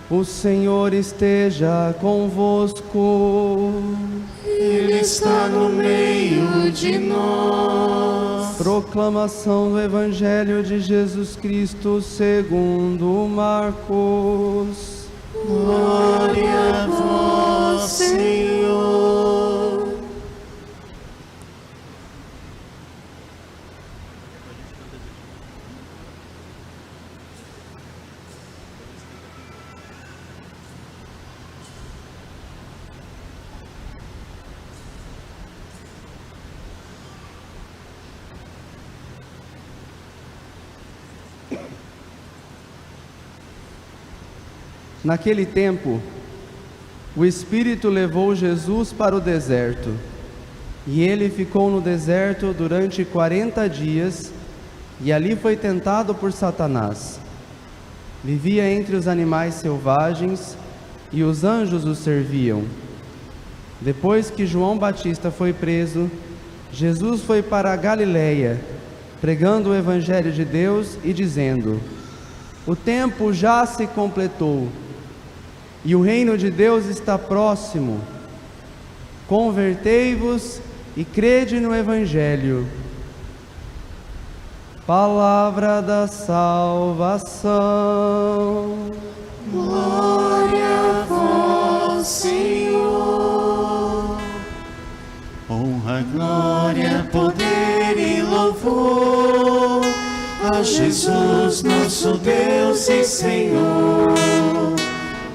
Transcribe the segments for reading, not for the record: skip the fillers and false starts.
O Senhor esteja convosco. Ele está no meio de nós. Proclamação do Evangelho de Jesus Cristo segundo Marcos. Glória a vós, Senhor. Naquele tempo, o Espírito levou Jesus para o deserto, e ele ficou no deserto durante 40 dias, e ali foi tentado por Satanás. Vivia entre os animais selvagens, e os anjos o serviam. Depois que João Batista foi preso, Jesus foi para a Galileia, pregando o Evangelho de Deus e dizendo: o tempo já se completou, e o reino de Deus está próximo. Convertei-vos e crede no Evangelho. Palavra da salvação. Glória a vós, Senhor. Honra, glória, poder e louvor a Jesus, nosso Deus e Senhor.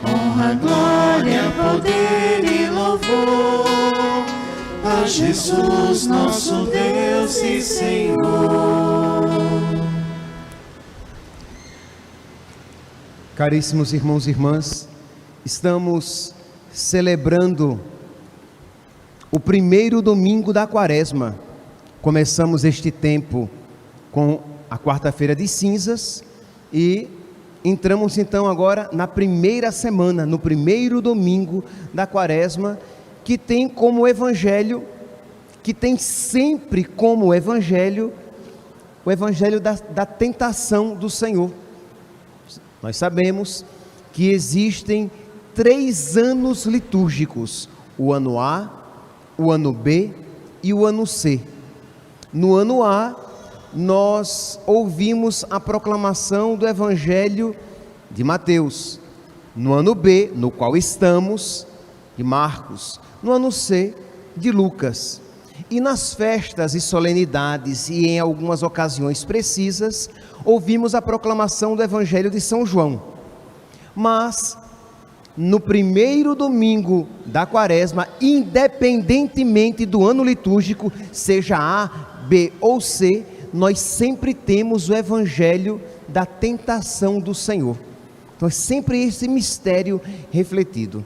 Honra, glória, poder e louvor a Jesus, nosso Deus e Senhor. Caríssimos irmãos e irmãs, estamos celebrando o primeiro domingo da Quaresma. Começamos este tempo com a quarta-feira de cinzas e entramos então agora na primeira semana, no primeiro domingo da Quaresma, que tem como evangelho, que tem sempre como evangelho, o evangelho da tentação do Senhor. Nós sabemos que existem 3 anos litúrgicos: o ano A, o ano B e o ano C. No ano A, nós ouvimos a proclamação do Evangelho de Mateus. No ano B, no qual estamos, de Marcos. No ano C, de Lucas. E nas festas e solenidades e em algumas ocasiões precisas, ouvimos a proclamação do Evangelho de São João. Mas no primeiro domingo da Quaresma, independentemente do ano litúrgico, seja A, B ou C, nós sempre temos o Evangelho da tentação do Senhor. Então é sempre esse mistério refletido.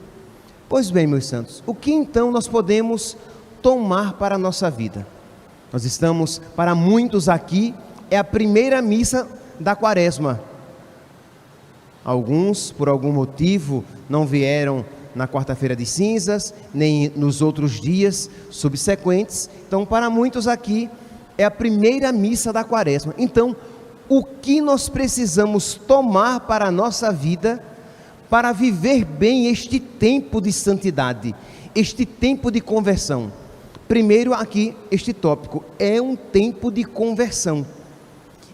Pois bem, meus santos, o que então nós podemos tomar para a nossa vida? Nós estamos, para muitos aqui, é a primeira missa da Quaresma. Alguns, por algum motivo, não vieram na quarta-feira de cinzas, nem nos outros dias subsequentes. Então, para muitos aqui, é a primeira missa da Quaresma. Então, o que nós precisamos tomar para a nossa vida, para viver bem este tempo de santidade, este tempo de conversão? Primeiro aqui, este tópico, é um tempo de conversão.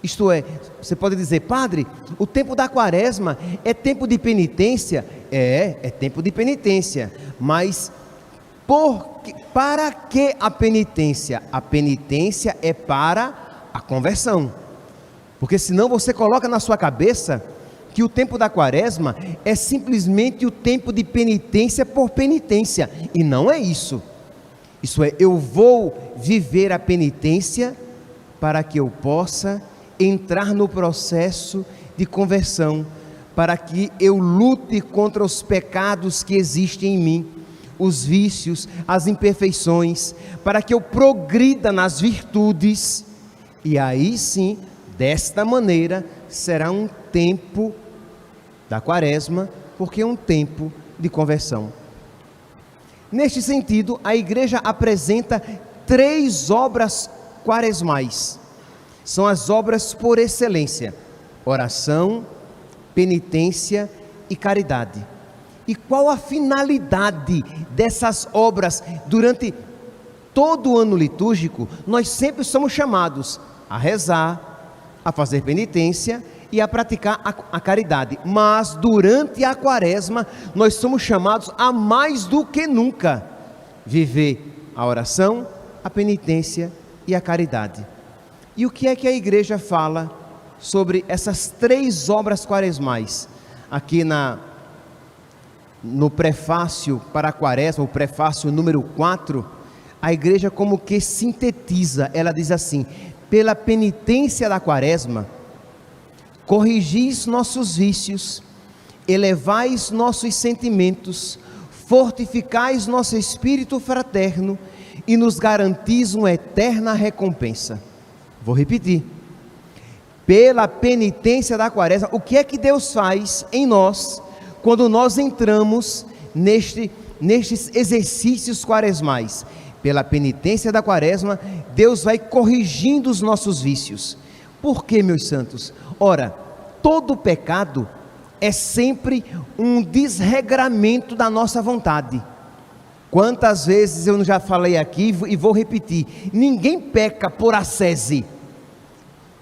Isto é, você pode dizer: padre, o tempo da Quaresma é tempo de penitência? É tempo de penitência, mas para que a penitência? A penitência é para a conversão, porque senão você coloca na sua cabeça que o tempo da Quaresma é simplesmente o tempo de penitência por penitência, e não é isso. Isso é, eu vou viver a penitência para que eu possa entrar no processo de conversão, para que eu lute contra os pecados que existem em mim, os vícios, as imperfeições, para que eu progrida nas virtudes, e aí sim, desta maneira, será um tempo da Quaresma, porque é um tempo de conversão. Neste sentido, a igreja apresenta 3 obras quaresmais. São as obras por excelência: oração, penitência e caridade. E qual a finalidade dessas obras? Durante todo o ano litúrgico, nós sempre somos chamados a rezar, a fazer penitência e a praticar a caridade. Mas durante a quaresma, nós somos chamados a mais do que nunca viver a oração, a penitência e a caridade. E o que é que a igreja fala sobre essas 3 obras quaresmais? Aqui no prefácio para a quaresma, o prefácio número 4, a igreja como que sintetiza, ela diz assim: pela penitência da quaresma, corrigis nossos vícios, elevais nossos sentimentos, fortificais nosso espírito fraterno e nos garantis uma eterna recompensa. Vou repetir. Pela penitência da quaresma, o que é que Deus faz em nós quando nós entramos nestes exercícios quaresmais? Pela penitência da quaresma, Deus vai corrigindo os nossos vícios. Por quê, meus santos? Ora, todo pecado é sempre um desregramento da nossa vontade. Quantas vezes eu já falei aqui e vou repetir: ninguém peca por ascese.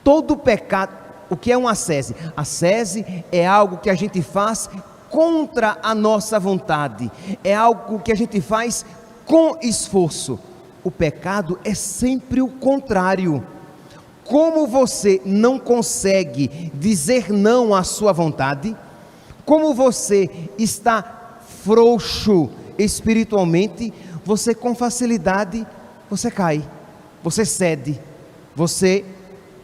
Todo pecado, o que é uma ascese? Ascese é algo que a gente faz contra a nossa vontade, é algo que a gente faz com esforço. O pecado é sempre o contrário. Como você não consegue dizer não à sua vontade, como você está frouxo espiritualmente, você com facilidade, você cai, você cede, você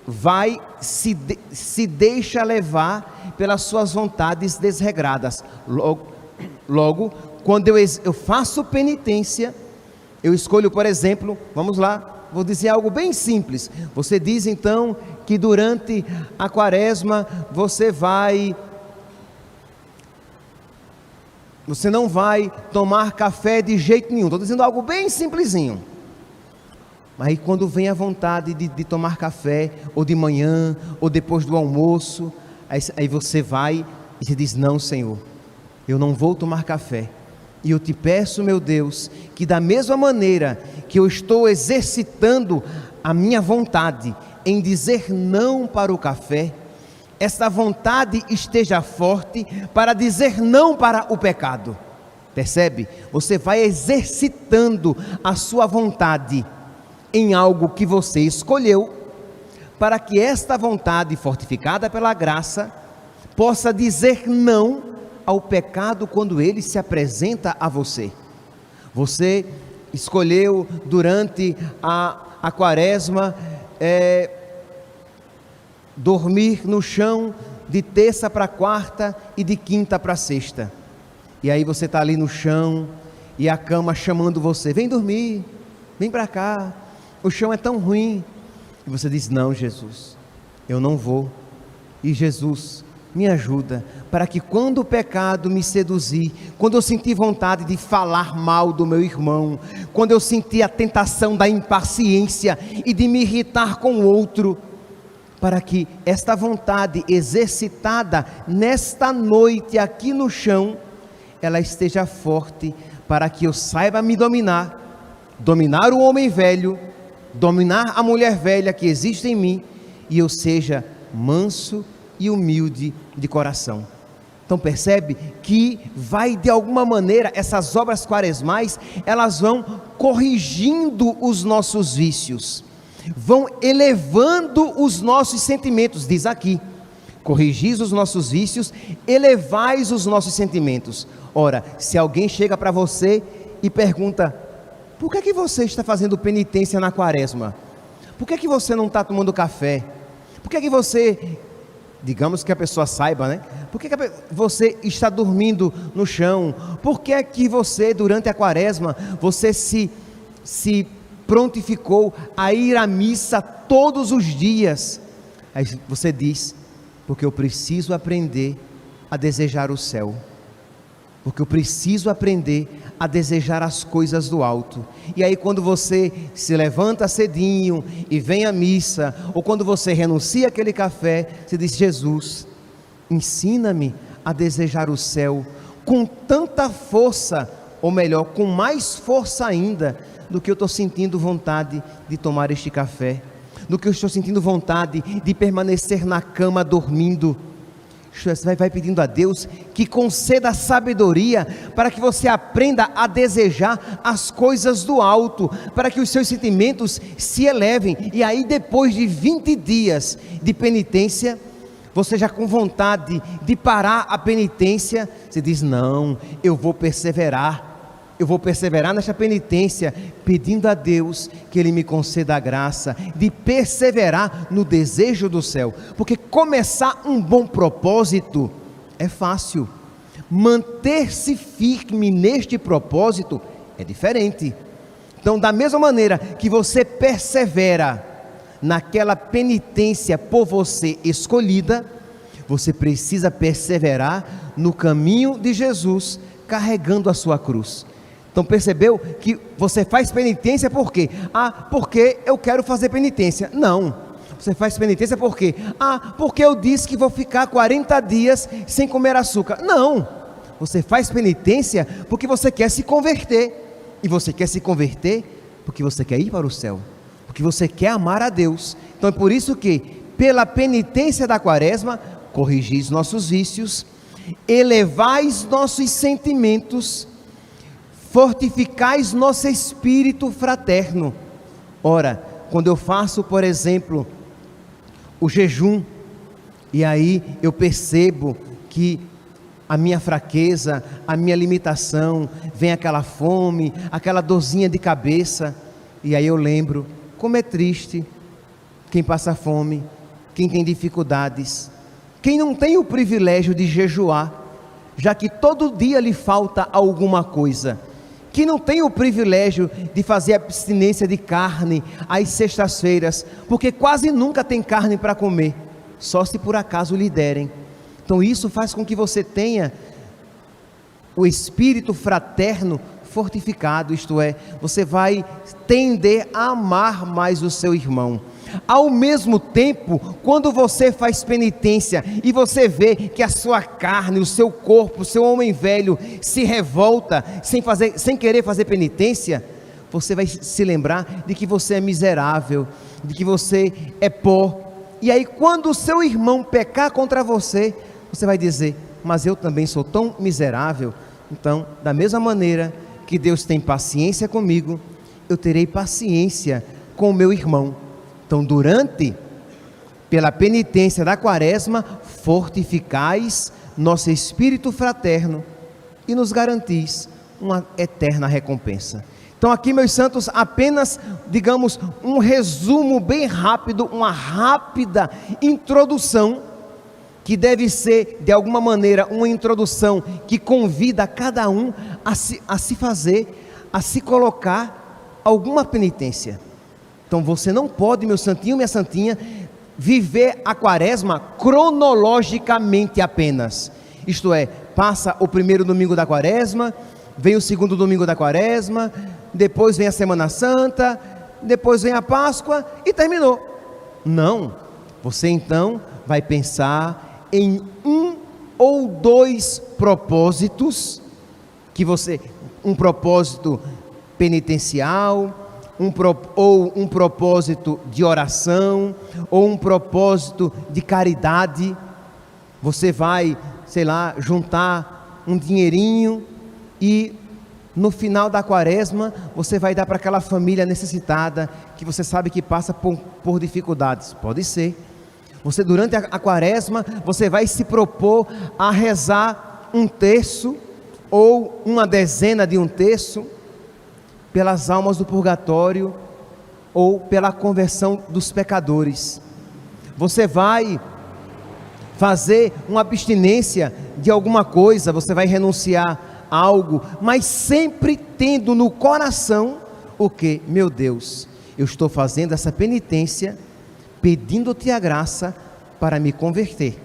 vai, se deixa levar pelas suas vontades desregradas. Logo, quando eu faço penitência, eu escolho, por exemplo, vamos lá, vou dizer algo bem simples. Você diz então que durante a quaresma você não vai tomar café de jeito nenhum. Estou dizendo algo bem simplesinho. Mas aí quando vem a vontade de tomar café, ou de manhã, ou depois do almoço, aí você vai e se diz: não, Senhor, eu não vou tomar café. E eu te peço, meu Deus, que da mesma maneira que eu estou exercitando a minha vontade em dizer não para o café, essa vontade esteja forte para dizer não para o pecado. Percebe? Você vai exercitando a sua vontade em algo que você escolheu, para que esta vontade, fortificada pela graça, possa dizer não ao pecado quando ele se apresenta a você. Você escolheu durante a quaresma dormir no chão de terça para quarta e de quinta para sexta. E aí você está ali no chão e a cama chamando você: vem dormir, vem para cá, o chão é tão ruim. E você diz: não, Jesus, eu não vou. E Jesus, me ajuda, para que quando o pecado me seduzir, quando eu sentir vontade de falar mal do meu irmão, quando eu sentir a tentação da impaciência e de me irritar com o outro, para que esta vontade exercitada nesta noite aqui no chão, ela esteja forte, para que eu saiba me dominar o homem velho, dominar a mulher velha que existe em mim, e eu seja manso e humilde de coração. Então percebe que vai, de alguma maneira, essas obras quaresmais, elas vão corrigindo os nossos vícios, vão elevando os nossos sentimentos. Diz aqui: corrigis os nossos vícios, elevais os nossos sentimentos. Ora, se alguém chega para você e pergunta: por que você está fazendo penitência na quaresma? Por que você não está tomando café? Por que você, digamos que a pessoa saiba, né? Por que você está dormindo no chão? Por que você, durante a quaresma, você se prontificou a ir à missa todos os dias? Aí você diz: porque eu preciso aprender a desejar o céu, porque eu preciso aprender a desejar as coisas do alto. E aí quando você se levanta cedinho e vem à missa, ou quando você renuncia aquele café, você diz: Jesus, ensina-me a desejar o céu com tanta força, ou melhor, com mais força ainda, do que eu estou sentindo vontade de tomar este café, do que eu estou sentindo vontade de permanecer na cama dormindo. Você vai pedindo a Deus que conceda sabedoria para que você aprenda a desejar as coisas do alto, para que os seus sentimentos se elevem. E aí, depois de 20 dias de penitência, você já com vontade de parar a penitência, você diz: não, eu vou perseverar nesta penitência, pedindo a Deus que Ele me conceda a graça de perseverar no desejo do céu, porque começar um bom propósito é fácil, manter-se firme neste propósito é diferente. Então, da mesma maneira que você persevera naquela penitência por você escolhida, você precisa perseverar no caminho de Jesus, carregando a sua cruz. Então percebeu que você faz penitência por quê? Porque eu quero fazer penitência. Não, você faz penitência por quê? Porque eu disse que vou ficar 40 dias sem comer açúcar. Não, você faz penitência porque você quer se converter. E você quer se converter porque você quer ir para o céu, porque você quer amar a Deus. Então é por isso que, pela penitência da quaresma, corrigis nossos vícios, elevais nossos sentimentos, fortificais nosso espírito fraterno. Ora, quando eu faço, por exemplo, o jejum, e aí eu percebo que a minha fraqueza, a minha limitação, vem aquela fome, aquela dorzinha de cabeça, e aí eu lembro como é triste quem passa fome, quem tem dificuldades, quem não tem o privilégio de jejuar, já que todo dia lhe falta alguma coisa, que não tem o privilégio de fazer abstinência de carne às sextas-feiras, porque quase nunca tem carne para comer, só se por acaso lhe derem. Então isso faz com que você tenha o espírito fraterno fortificado, isto é, você vai tender a amar mais o seu irmão. Ao mesmo tempo, quando você faz penitência e você vê que a sua carne, o seu corpo, o seu homem velho se revolta sem querer fazer penitência, você vai se lembrar de que você é miserável, de que você é pó. E aí quando o seu irmão pecar contra você, você vai dizer: mas eu também sou tão miserável. Então, da mesma maneira que Deus tem paciência comigo, eu terei paciência com o meu irmão. Então, pela penitência da quaresma, fortificais nosso espírito fraterno e nos garantis uma eterna recompensa. Então aqui, meus santos, apenas, digamos, um resumo bem rápido, uma rápida introdução, que deve ser, de alguma maneira, uma introdução que convida cada um a se colocar alguma penitência. Então você não pode, meu santinho, minha santinha, viver a quaresma cronologicamente apenas. Isto é, passa o primeiro domingo da quaresma, vem o segundo domingo da quaresma, depois vem a Semana Santa, depois vem a Páscoa e terminou. Não, você então vai pensar em um ou dois propósitos, um propósito penitencial, ou um propósito de oração, ou um propósito de caridade. Você vai, juntar um dinheirinho e no final da quaresma você vai dar para aquela família necessitada, que você sabe que passa por dificuldades. Pode ser. Você, durante a quaresma, você vai se propor a rezar um terço ou uma dezena de um terço pelas almas do purgatório ou pela conversão dos pecadores. Você vai fazer uma abstinência de alguma coisa, você vai renunciar a algo, mas sempre tendo no coração o que? Meu Deus, eu estou fazendo essa penitência, pedindo-te a graça para me converter.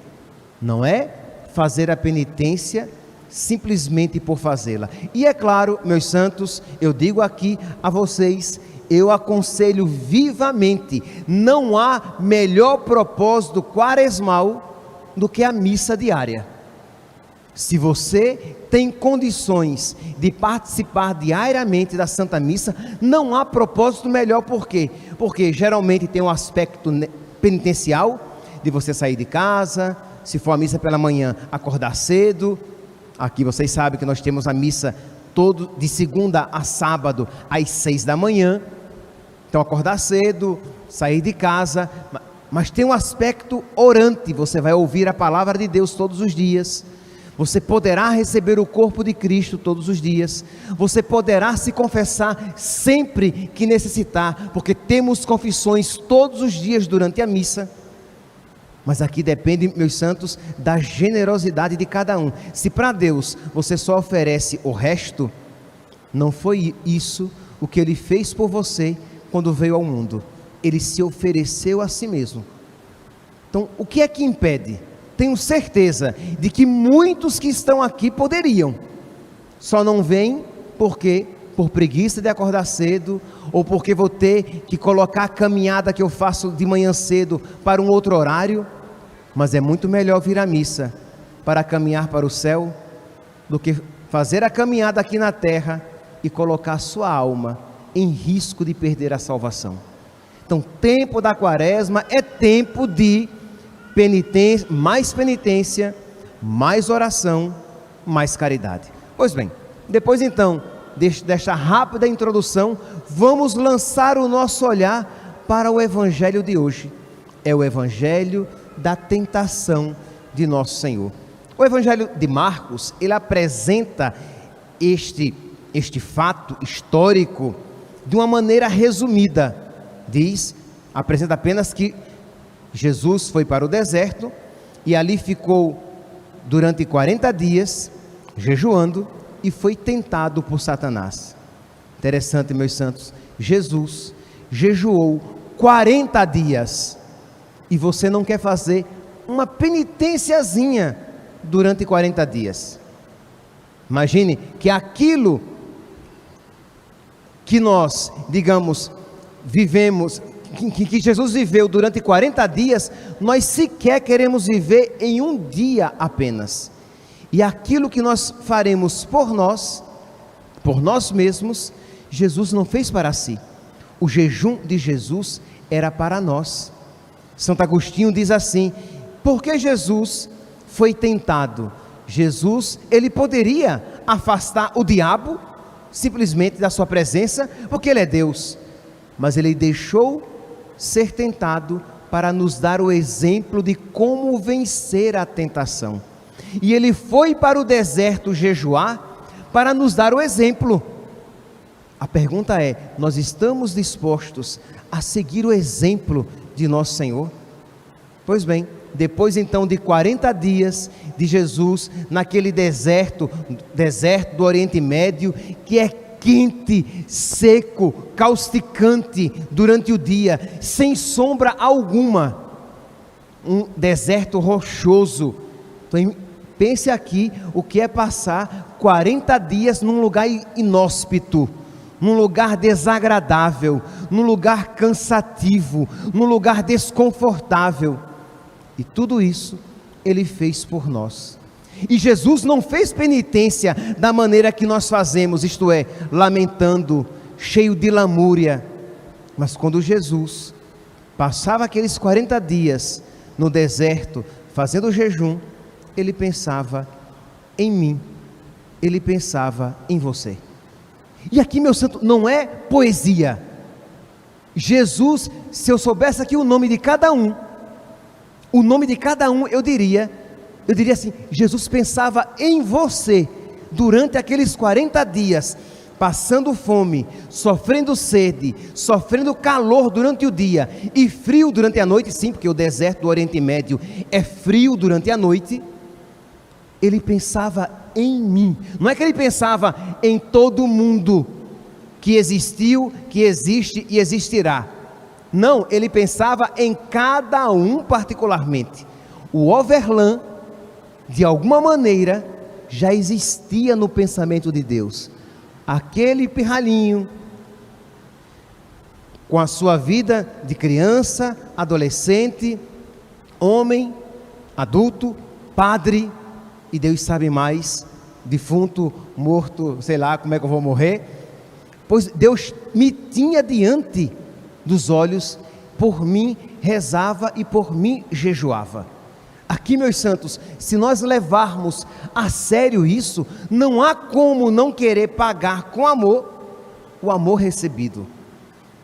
Não é fazer a penitência simplesmente por fazê-la. E é claro, meus santos, eu digo aqui a vocês, eu aconselho vivamente, não há melhor propósito quaresmal do que a missa diária. Se você tem condições de participar diariamente da Santa Missa, não há propósito melhor. Por quê? Porque geralmente tem um aspecto penitencial, de você sair de casa, se for a missa pela manhã, acordar cedo. Aqui vocês sabem que nós temos a missa de segunda a sábado, às 6 da manhã. Então acordar cedo, sair de casa, mas tem um aspecto orante, você vai ouvir a palavra de Deus todos os dias. Você poderá receber o corpo de Cristo todos os dias. Você poderá se confessar sempre que necessitar, porque temos confissões todos os dias durante a missa. Mas aqui depende, meus santos, da generosidade de cada um. Se para Deus você só oferece o resto, não foi isso o que Ele fez por você quando veio ao mundo. Ele se ofereceu a si mesmo. Então, o que é que impede? Tenho certeza de que muitos que estão aqui poderiam, só não vêm porque por preguiça de acordar cedo, ou porque vou ter que colocar a caminhada que eu faço de manhã cedo para um outro horário. Mas é muito melhor vir à missa para caminhar para o céu do que fazer a caminhada aqui na terra e colocar sua alma em risco de perder a salvação. Então, tempo da quaresma é tempo de penitência, mais oração, mais caridade. Pois bem, depois então desta rápida introdução, vamos lançar o nosso olhar para o evangelho de hoje. É o evangelho da tentação de nosso Senhor. O evangelho de Marcos, ele apresenta este fato histórico de uma maneira resumida. Apresenta apenas que Jesus foi para o deserto e ali ficou durante 40 dias jejuando e foi tentado por Satanás. Interessante, meus santos, Jesus jejuou 40 dias e você não quer fazer uma penitenciazinha durante 40 dias. Imagine que aquilo que nós, digamos, vivemos, que Jesus viveu durante 40 dias, nós sequer queremos viver em um dia apenas. E aquilo que nós faremos por nós mesmos, Jesus não fez para si. O jejum de Jesus era para nós. Santo Agostinho diz assim: porque Jesus foi tentado? Jesus, ele poderia afastar o diabo simplesmente da sua presença, porque ele é Deus, mas ele deixou ser tentado para nos dar o exemplo de como vencer a tentação. E ele foi para o deserto jejuar para nos dar o exemplo. A pergunta é: nós estamos dispostos a seguir o exemplo de nosso Senhor? Pois bem, depois então de 40 dias de Jesus naquele deserto do Oriente Médio, que é quente, seco, causticante durante o dia, sem sombra alguma, um deserto rochoso. Então, pense aqui o que é passar 40 dias num lugar inóspito, num lugar desagradável, num lugar cansativo, num lugar desconfortável. E tudo isso ele fez por nós. E Jesus não fez penitência da maneira que nós fazemos, isto é, lamentando, cheio de lamúria. Mas quando Jesus passava aqueles 40 dias no deserto, fazendo jejum, ele pensava em mim, ele pensava em você. E aqui, meu santo, não é poesia. Jesus, se eu soubesse aqui o nome de cada um, eu diria assim: Jesus pensava em você durante aqueles 40 dias, passando fome, sofrendo sede, sofrendo calor durante o dia e frio durante a noite. Sim, porque o deserto do Oriente Médio é frio durante a noite. Ele pensava em mim. Não é que ele pensava em todo mundo que existiu, que existe e existirá. Não, ele pensava em cada um particularmente. O overland, de alguma maneira, já existia no pensamento de Deus. Aquele pirralhinho, com a sua vida de criança, adolescente, homem, adulto, padre, e Deus sabe mais, defunto, morto, sei lá como é que eu vou morrer, pois Deus me tinha diante dos olhos, por mim rezava e por mim jejuava. Aqui, meus santos, se nós levarmos a sério isso, não há como não querer pagar com amor o amor recebido.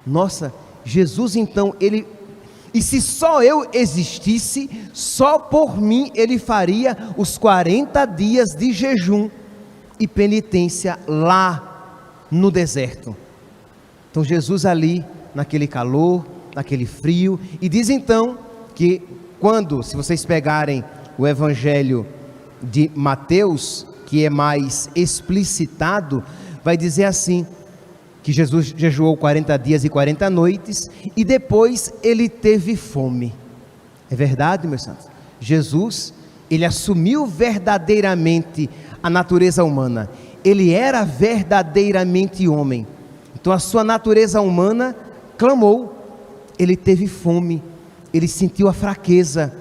Nossa, Jesus então, e se só eu existisse, só por mim ele faria os 40 dias de jejum e penitência lá no deserto. Então Jesus ali, naquele calor, naquele frio, e diz então que quando, se vocês pegarem o evangelho de Mateus, que é mais explicitado, vai dizer assim, que Jesus jejuou 40 dias e 40 noites, e depois ele teve fome. É verdade, meus santos? Jesus, ele assumiu verdadeiramente a natureza humana, ele era verdadeiramente homem, então a sua natureza humana clamou, ele teve fome, ele sentiu a fraqueza,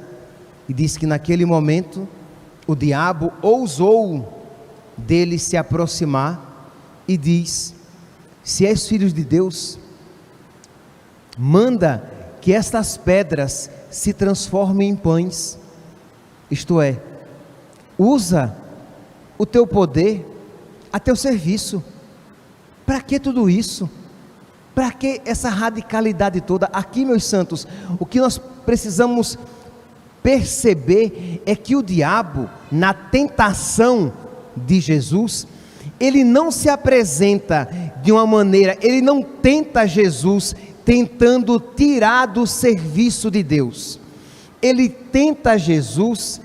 e diz que naquele momento, o diabo ousou dele se aproximar, e diz: se és filho de Deus, manda que estas pedras se transformem em pães, isto é, usa o teu poder a teu serviço. Para que tudo isso? Para que essa radicalidade toda? Aqui, meus santos, o que nós precisamos perceber é que o diabo, na tentação de Jesus, ele não se apresenta de uma maneira, ele não tenta Jesus tentando tirar do serviço de Deus, ele tenta Jesus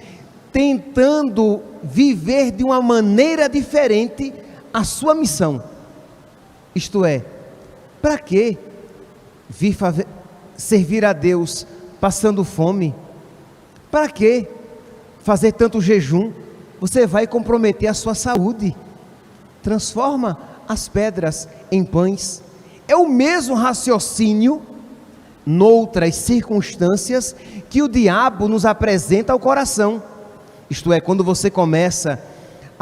tentando viver de uma maneira diferente a sua missão, isto é, para que vir servir a Deus passando fome? Para que fazer tanto jejum? Você vai comprometer a sua saúde. Transforma as pedras em pães. É o mesmo raciocínio, noutras circunstâncias, que o diabo nos apresenta ao coração. Isto é, quando você começa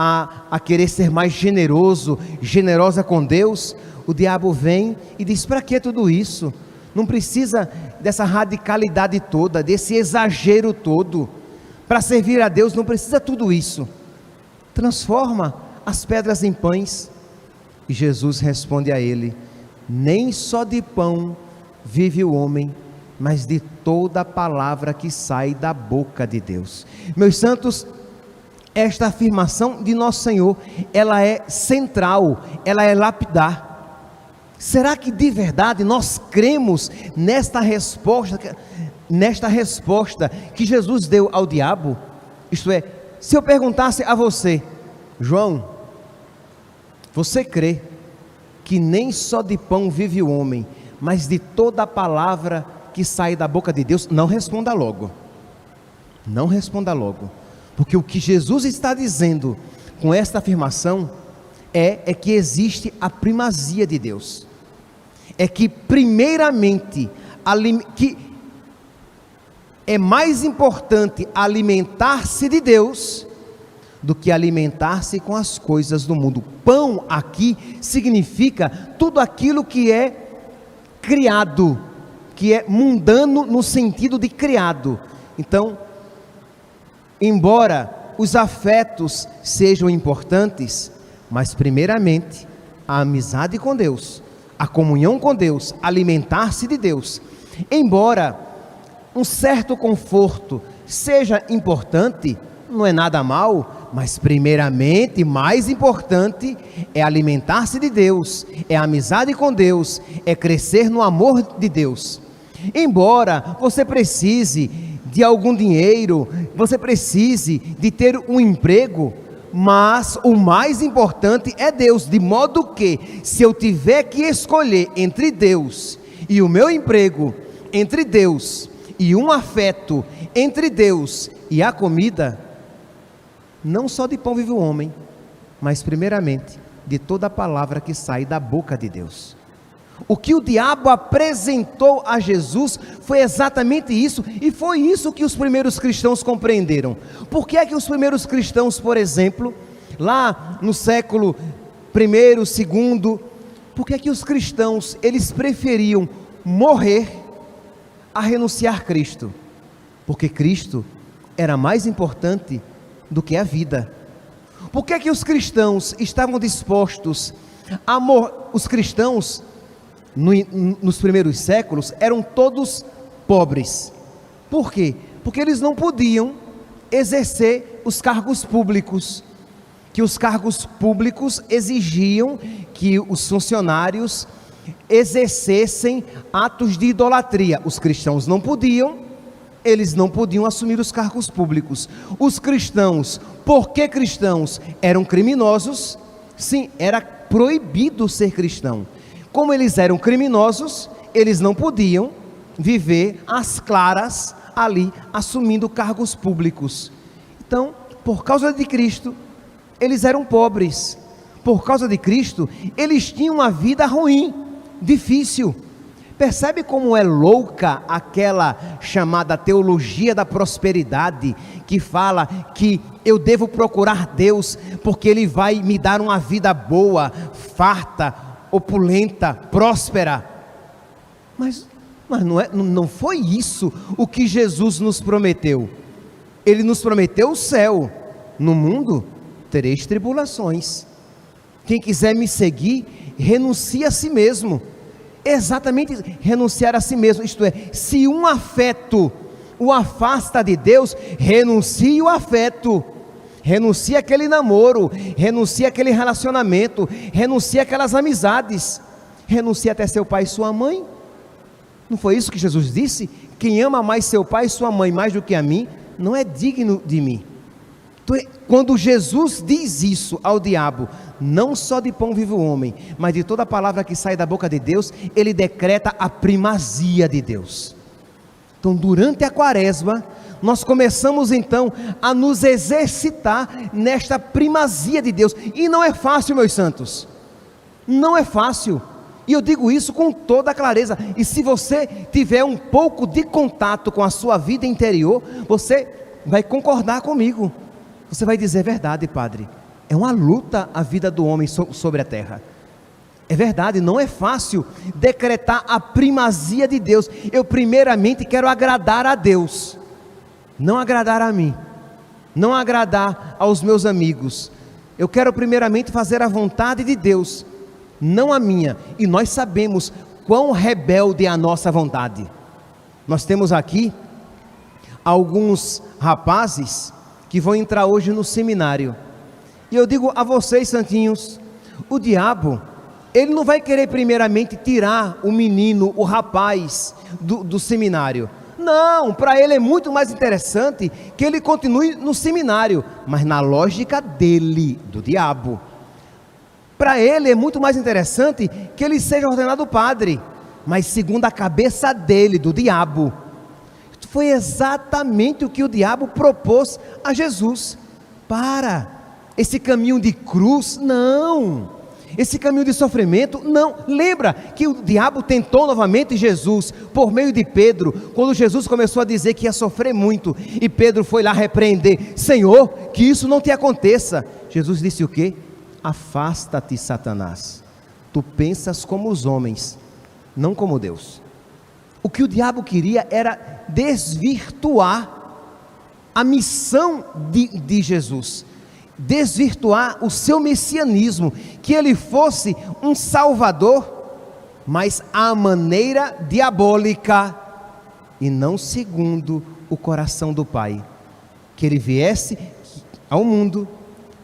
a querer ser mais generoso, generosa com Deus, o diabo vem e diz: para que tudo isso? Não precisa dessa radicalidade toda, desse exagero todo. Para servir a Deus não precisa tudo isso. Transforma as pedras em pães. E Jesus responde a ele: nem só de pão vive o homem, mas de toda a palavra que sai da boca de Deus. Meus santos, esta afirmação de nosso Senhor, ela é central, ela é lapidar. Será que de verdade nós cremos nesta resposta que Jesus deu ao diabo? Isto é, se eu perguntasse a você: João, você crê que nem só de pão vive o homem, mas de toda a palavra que sai da boca de Deus? Não responda logo, não responda logo, porque o que Jesus está dizendo com esta afirmação é que existe a primazia de Deus, é que primeiramente que é mais importante alimentar-se de Deus do que alimentar-se com as coisas do mundo. Pão aqui significa tudo aquilo que é criado, que é mundano no sentido de criado. Então, embora os afetos sejam importantes, mas primeiramente a amizade com Deus, a comunhão com Deus, alimentar-se de Deus. Embora um certo conforto seja importante, não é nada mal, mas primeiramente, mais importante, é alimentar-se de Deus, é a amizade com Deus, é crescer no amor de Deus. Embora você precise de algum dinheiro, você precise de ter um emprego, mas o mais importante é Deus, de modo que, se eu tiver que escolher entre Deus e o meu emprego, entre Deus e um afeto, entre Deus e a comida, não só de pão vive o homem, mas primeiramente de toda a palavra que sai da boca de Deus. O que o diabo apresentou a Jesus foi exatamente isso, e foi isso que os primeiros cristãos compreenderam. Por que é que os primeiros cristãos, por exemplo, lá no século I, II, por que é que os cristãos, eles preferiam morrer a renunciar a Cristo? Porque Cristo era mais importante do que a vida. Por que é que os cristãos estavam dispostos a morrer? Os cristãos, nos primeiros séculos, eram todos pobres. Por quê? Porque eles não podiam exercer os cargos públicos, que os cargos públicos exigiam que os funcionários exercessem atos de idolatria. Os cristãos não podiam, eles não podiam assumir os cargos públicos. Os cristãos, porque cristãos eram criminosos, sim, era proibido ser cristão. Como eles eram criminosos, eles não podiam viver às claras ali, assumindo cargos públicos. Então, por causa de Cristo, eles eram pobres. Por causa de Cristo, eles tinham uma vida ruim, difícil. Percebe como é louca aquela chamada teologia da prosperidade, que fala que eu devo procurar Deus, porque Ele vai me dar uma vida boa, farta, opulenta, próspera. Mas não foi isso o que Jesus nos prometeu. Ele nos prometeu o céu. No mundo tereis tribulações. Quem quiser me seguir, renuncie a si mesmo. Exatamente isso, renunciar a si mesmo. Isto é, se um afeto o afasta de Deus, renuncie o afeto. Renuncie aquele namoro, renuncie aquele relacionamento, renuncie aquelas amizades, renuncie até seu pai e sua mãe. Não foi isso que Jesus disse? Quem ama mais seu pai e sua mãe mais do que a mim, não é digno de mim. Quando Jesus diz isso ao diabo, não só de pão vive o homem, mas de toda palavra que sai da boca de Deus, ele decreta a primazia de Deus. Então, durante a quaresma, nós começamos então a nos exercitar nesta primazia de Deus, e não é fácil, meus santos, não é fácil, e eu digo isso com toda clareza. E se você tiver um pouco de contato com a sua vida interior, você vai concordar comigo. Você vai dizer: é verdade, padre, é uma luta a vida do homem sobre a terra. É verdade, não é fácil decretar a primazia de Deus. Eu primeiramente quero agradar a Deus, não agradar a mim, não agradar aos meus amigos. Eu quero primeiramente fazer a vontade de Deus, não a minha. E nós sabemos quão rebelde é a nossa vontade. Nós temos aqui alguns rapazes que vão entrar hoje no seminário, e eu digo a vocês, santinhos, o diabo, ele não vai querer primeiramente tirar o menino, o rapaz do seminário. Não, para ele é muito mais interessante que ele continue no seminário, mas na lógica dele, do diabo. Para ele é muito mais interessante que ele seja ordenado padre, mas segundo a cabeça dele, do diabo. Foi exatamente o que o diabo propôs a Jesus. Para, esse caminho de cruz, não, esse caminho de sofrimento, não. Lembra que o diabo tentou novamente Jesus, por meio de Pedro, quando Jesus começou a dizer que ia sofrer muito, e Pedro foi lá repreender: Senhor, que isso não te aconteça. Jesus disse o quê? Afasta-te, Satanás, tu pensas como os homens, não como Deus. O que o diabo queria era desvirtuar a missão de Jesus, desvirtuar o seu messianismo, que ele fosse um salvador, mas à maneira diabólica, e não segundo o coração do Pai, que ele viesse ao mundo,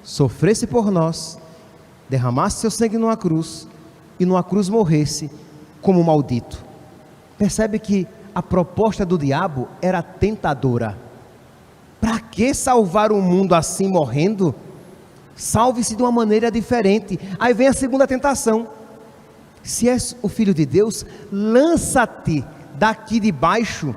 sofresse por nós, derramasse seu sangue numa cruz, e numa cruz morresse como maldito. Percebe que a proposta do diabo era tentadora. Para que salvar o mundo assim morrendo? Salve-se de uma maneira diferente. Aí vem a segunda tentação: se és o Filho de Deus, lança-te daqui de baixo,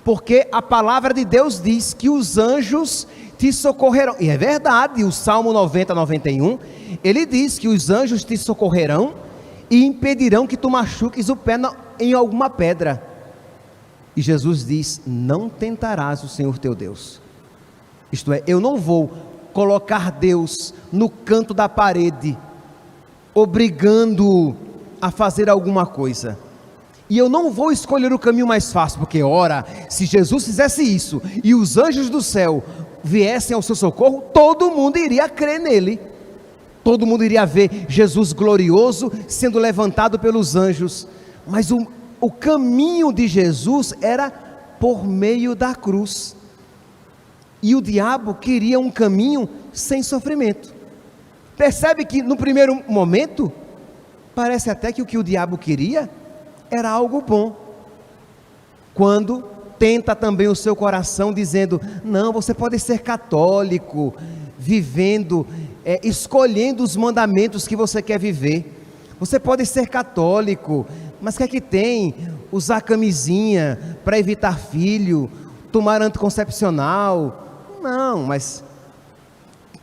porque a palavra de Deus diz que os anjos te socorrerão. E é verdade, o Salmo 90, 91, ele diz que os anjos te socorrerão e impedirão que tu machuques o pé em alguma pedra. E Jesus diz: não tentarás o Senhor teu Deus. Isto é, eu não vou colocar Deus no canto da parede, obrigando-o a fazer alguma coisa. E eu não vou escolher o caminho mais fácil, porque ora, se Jesus fizesse isso, e os anjos do céu viessem ao seu socorro, todo mundo iria crer nele. Todo mundo iria ver Jesus glorioso sendo levantado pelos anjos. Mas o caminho de Jesus era por meio da cruz. E o diabo queria um caminho sem sofrimento. Percebe que no primeiro momento, parece até que o o diabo queria era algo bom. Quando tenta também o seu coração dizendo: não, você pode ser católico, vivendo, escolhendo os mandamentos que você quer viver. Você pode ser católico, mas quer que tem? Usar camisinha para evitar filho, tomar anticoncepcional. Não, mas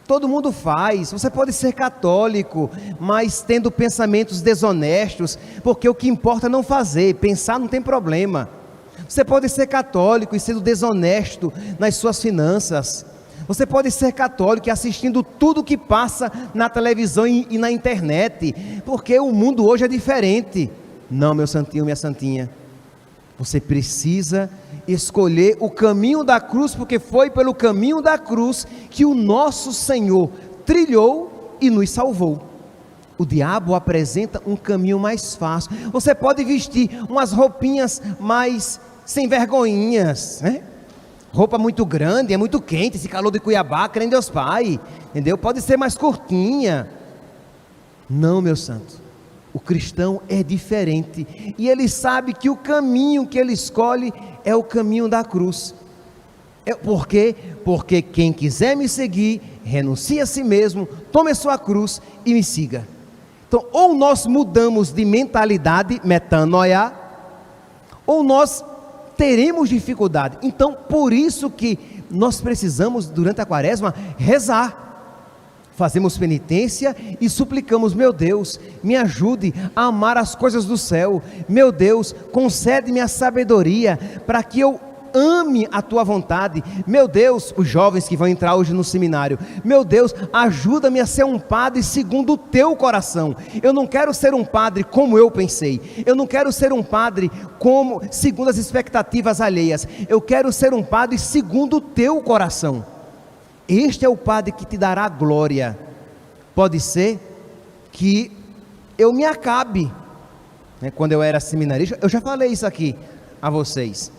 todo mundo faz. Você pode ser católico, mas tendo pensamentos desonestos, porque o que importa é não fazer, pensar não tem problema. Você pode ser católico e sendo desonesto nas suas finanças. Você pode ser católico e assistindo tudo que passa na televisão e na internet, porque o mundo hoje é diferente. Não, meu santinho, minha santinha, você precisa escolher o caminho da cruz, porque foi pelo caminho da cruz que o nosso Senhor trilhou e nos salvou. O diabo apresenta um caminho mais fácil. Você pode vestir umas roupinhas mais sem vergonhinhas, né? Roupa muito grande, é muito quente, esse calor de Cuiabá, crê em Deus Pai, entendeu? Pode ser mais curtinha. Não, meu santo, o cristão é diferente, e ele sabe que o caminho que ele escolhe é o caminho da cruz. Por quê? Porque quem quiser me seguir, renuncie a si mesmo, tome a sua cruz e me siga. Então, ou nós mudamos de mentalidade, metanoia, ou nós teremos dificuldade. Então, por isso que nós precisamos, durante a quaresma, rezar. Fazemos penitência e suplicamos: meu Deus, me ajude a amar as coisas do céu. Meu Deus, concede-me a sabedoria para que eu ame a tua vontade. Meu Deus, os jovens que vão entrar hoje no seminário, meu Deus, ajuda-me a ser um padre segundo o teu coração. Eu não quero ser um padre como eu pensei. Eu não quero ser um padre segundo as expectativas alheias. Eu quero ser um padre segundo o teu coração. Este é o padre que te dará glória. Pode ser que eu me acabe, né? Quando eu era seminarista, eu já falei isso aqui a vocês.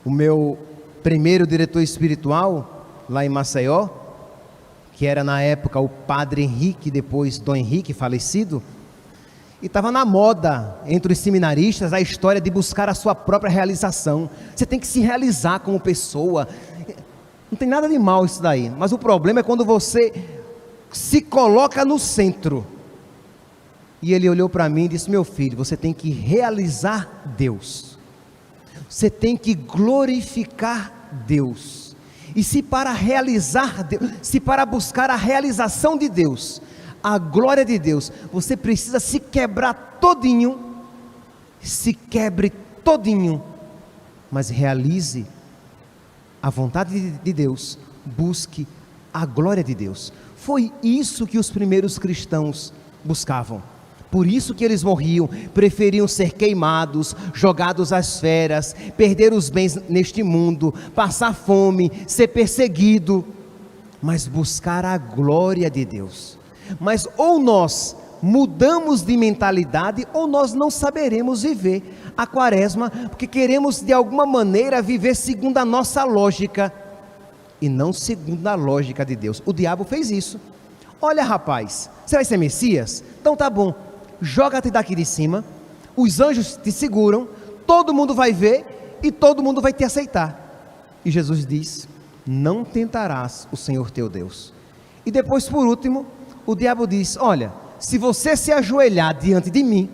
O meu primeiro diretor espiritual, lá em Maceió, que era na época o padre Henrique, depois Dom Henrique, falecido, e estava na moda entre os seminaristas a história de buscar a sua própria realização. Você tem que se realizar como pessoa. Não tem nada de mal isso daí, mas o problema é quando você se coloca no centro. E ele olhou para mim e disse: meu filho, você tem que realizar Deus. Você tem que glorificar Deus. E se para realizar Deus, se para buscar a realização de Deus, a glória de Deus, você precisa se quebrar todinho, se quebre todinho, mas realize a vontade de Deus, busque a glória de Deus. Foi isso que os primeiros cristãos buscavam. Por isso que eles morriam, preferiam ser queimados, jogados às feras, perder os bens neste mundo, passar fome, ser perseguido, mas buscar a glória de Deus. Mas ou nós mudamos de mentalidade, ou nós não saberemos viver a quaresma, porque queremos de alguma maneira viver segundo a nossa lógica, e não segundo a lógica de Deus. O diabo fez isso. Olha, rapaz, você vai ser Messias? Então tá bom, joga-te daqui de cima, os anjos te seguram, todo mundo vai ver e todo mundo vai te aceitar. E Jesus diz: não tentarás o Senhor teu Deus. E depois, por último, o diabo diz: olha, se você se ajoelhar diante de mim,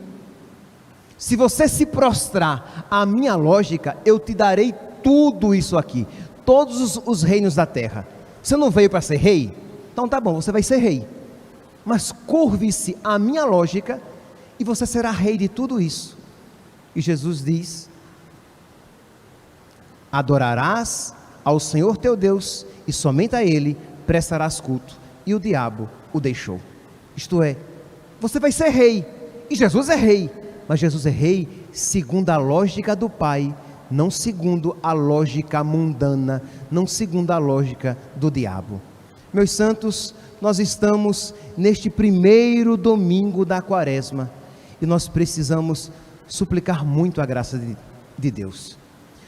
se você se prostrar à minha lógica, eu te darei tudo isso aqui, todos os reinos da terra. Você não veio para ser rei? Então tá bom, você vai ser rei, mas curve-se à minha lógica e você será rei de tudo isso. E Jesus diz: adorarás ao Senhor teu Deus e somente a Ele prestarás culto. E o diabo o deixou. Isto é, você vai ser rei, e Jesus é rei, mas Jesus é rei segundo a lógica do Pai, não segundo a lógica mundana, não segundo a lógica do diabo. Meus santos, nós estamos neste primeiro domingo da Quaresma, e nós precisamos suplicar muito a graça de Deus.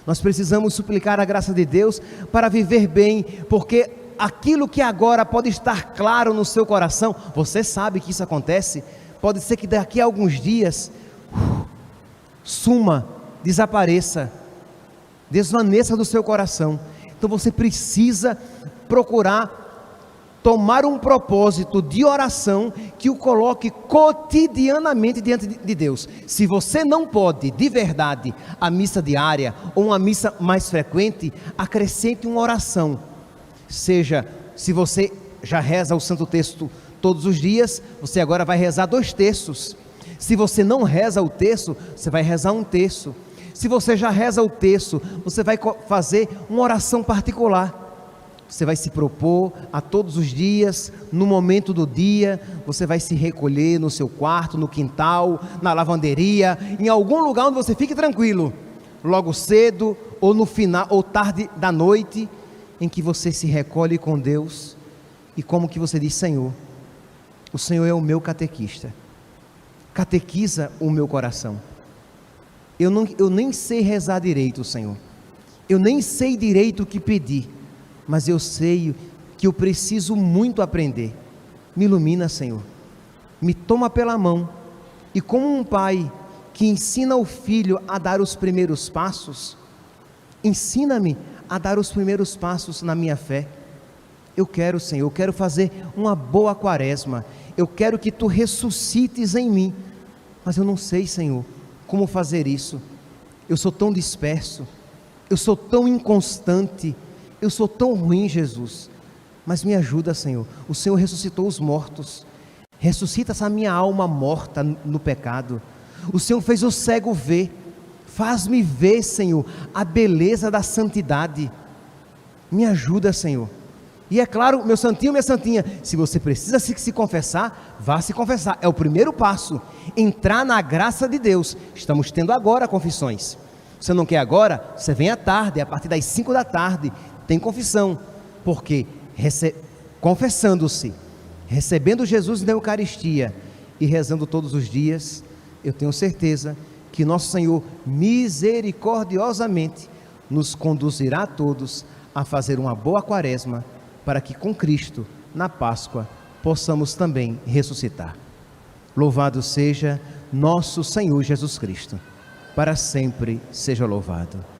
Nós precisamos suplicar a graça de Deus para viver bem, porque aquilo que agora pode estar claro no seu coração, você sabe que isso acontece, pode ser que daqui a alguns dias suma, desapareça, desvaneça do seu coração. Então você precisa procurar tomar um propósito de oração que o coloque cotidianamente diante de Deus. Se você não pode, de verdade, a missa diária ou uma missa mais frequente, acrescente uma oração. Seja, se você já reza o Santo Texto todos os dias, você agora vai rezar 2 terços. Se você não reza o terço, você vai rezar 1 terço. Se você já reza o terço, você vai fazer uma oração particular. Você vai se propor a todos os dias, no momento do dia, você vai se recolher no seu quarto, no quintal, na lavanderia, em algum lugar onde você fique tranquilo, logo cedo ou no final ou tarde da noite, em que você se recolhe com Deus e como que você diz: Senhor, o Senhor é o meu catequista, catequiza o meu coração. Eu nem sei rezar direito, Senhor, eu nem sei direito o que pedir, mas eu sei que eu preciso muito aprender. Me ilumina, Senhor, me toma pela mão, e como um pai que ensina o filho a dar os primeiros passos, ensina-me a dar os primeiros passos na minha fé. Eu quero, Senhor, eu quero fazer uma boa Quaresma, eu quero que Tu ressuscites em mim, mas eu não sei, Senhor, como fazer isso. Eu sou tão disperso, eu sou tão inconstante, eu sou tão ruim, Jesus, mas me ajuda, Senhor. O Senhor ressuscitou os mortos, ressuscita essa minha alma morta no pecado. O Senhor fez o cego ver, faz-me ver, Senhor, a beleza da santidade. Me ajuda, Senhor. E é claro, meu santinho, minha santinha, se você precisa se confessar, vá se confessar, é o primeiro passo, entrar na graça de Deus. Estamos tendo agora confissões. Você não quer agora? Você vem à tarde, a partir das 5 da tarde, tem confissão, porque confessando-se, recebendo Jesus na Eucaristia e rezando todos os dias, eu tenho certeza que nosso Senhor misericordiosamente nos conduzirá a todos a fazer uma boa Quaresma, para que com Cristo, na Páscoa, possamos também ressuscitar. Louvado seja nosso Senhor Jesus Cristo, para sempre seja louvado.